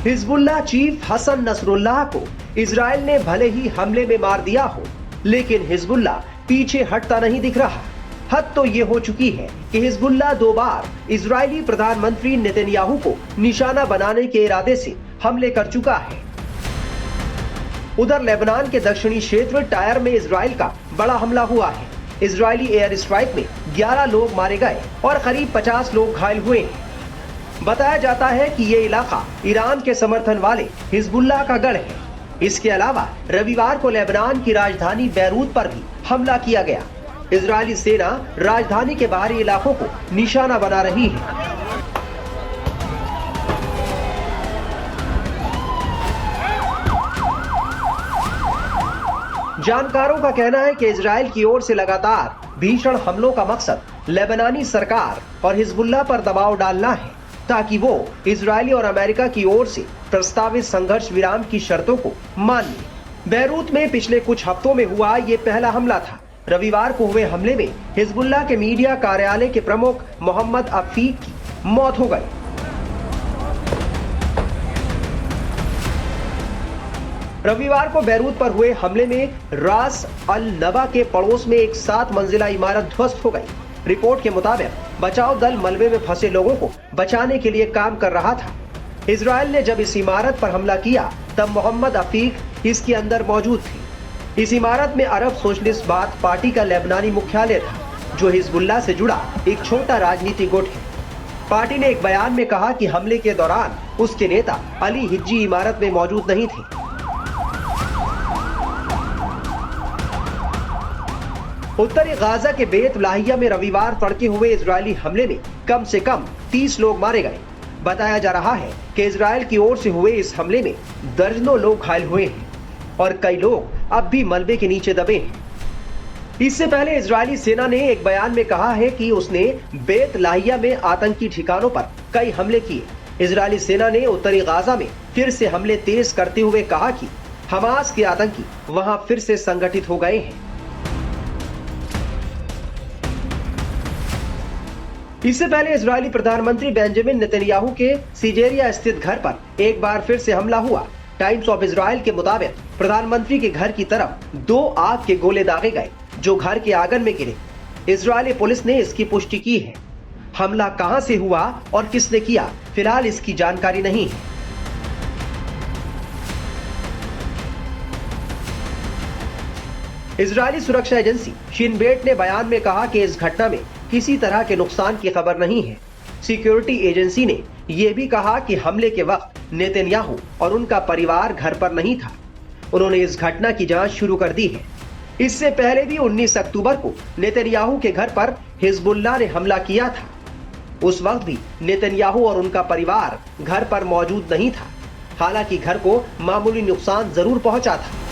Hezbollah chief Hasan Nasrallah को Israel ने भले ही हमले में मार दिया हो, लेकिन हिजबुल्लाह पीछे हटता नहीं दिख रहा। हद तो ये हो चुकी है कि हिजबुल्लाह 2 बार इजरायली प्रधानमंत्री नेतन्याहू को निशाना बनाने के इरादे से हमले कर चुका है। उधर लेबनान के दक्षिणी क्षेत्र टायर में इजराइल का बड़ा हमला हुआ है। इजरायली एयर स्ट्राइक में 11 लोग मारे गए और करीब 50 लोग घायल हुए हैं। बताया जाता है कि ये इलाका ईरान के समर्थन वाले हिजबुल्लाह का गढ़ है। इसके अलावा रविवार को लेबनान की राजधानी बैरूत पर भी हमला किया गया। इजरायली सेना राजधानी के बाहरी इलाकों को निशाना बना रही है। जानकारों का कहना है कि इजराइल की ओर से लगातार भीषण हमलों का मकसद लेबनानी सरकार और हिजबुल्लाह पर दबाव डालना है, ताकि वो इजरायली और अमेरिका की ओर से प्रस्तावित संघर्ष विराम की शर्तों को मान ले। बैरूत में पिछले कुछ हफ्तों में हुआ ये पहला हमला था। रविवार को हुए हमले में हिजबुल्लाह के मीडिया कार्यालय के प्रमुख मोहम्मद अफीक की मौत हो गई। रविवार को बैरूत पर हुए हमले में रास अल नबा के पड़ोस में एक 7 मंजिला इमारत ध्वस्त हो गई। रिपोर्ट के मुताबिक बचाव दल मलबे में फंसे लोगों को बचाने के लिए काम कर रहा था। इजराइल ने जब इस इमारत पर हमला किया तब मोहम्मद अफीक इसके अंदर मौजूद थे। इस इमारत में अरब सोशलिस्ट बाथ पार्टी का लेबनानी मुख्यालय था, जो हिजबुल्लाह से जुड़ा एक छोटा राजनीतिक गुट है। पार्टी ने एक बयान में कहा कि हमले के दौरान उसके नेता अली हिज्जी इमारत में मौजूद नहीं थे। उत्तरी गाजा के बेत लाहिया में रविवार तड़के हुए इजरायली हमले में कम से कम 30 लोग मारे गए। बताया जा रहा है कि इजरायल की ओर से हुए इस हमले में दर्जनों लोग घायल हुए हैं और कई लोग अब भी मलबे के नीचे दबे हैं। इससे पहले इजरायली सेना ने एक बयान में कहा है कि उसने बेत लाहिया में आतंकी ठिकानों पर कई हमले किए। इजरायली सेना ने उत्तरी गाजा में फिर से हमले तेज करते हुए कहा कि हमास के आतंकी वहां फिर से संगठित हो गए हैं। इससे पहले इजरायली प्रधानमंत्री बेंजामिन नेतन्याहू के सिजेरिया स्थित घर पर एक बार फिर से हमला हुआ। टाइम्स ऑफ इजराइल के मुताबिक प्रधानमंत्री के घर की तरफ 2 आग के गोले दागे गए, जो घर के आंगन में गिरे। इजरायली पुलिस ने इसकी पुष्टि की है। हमला कहां से हुआ और किसने किया, फिलहाल इसकी जानकारी नहीं है। इजरायली सुरक्षा एजेंसी शिन बेट ने बयान में कहा कि इस घटना में किसी तरह के नुकसान की खबर नहीं है। सिक्योरिटी एजेंसी ने यह भी कहा कि हमले के वक्त नेतन्याहू और उनका परिवार घर पर नहीं था। उन्होंने इस घटना की जांच शुरू कर दी है। इससे पहले भी 19 अक्टूबर को नेतन्याहू के घर पर हिजबुल्लाह ने हमला किया था। उस वक्त भी नेतन्याहू और उनका परिवार घर पर मौजूद नहीं था। हालांकि घर को मामूली नुकसान जरूर पहुंचा था।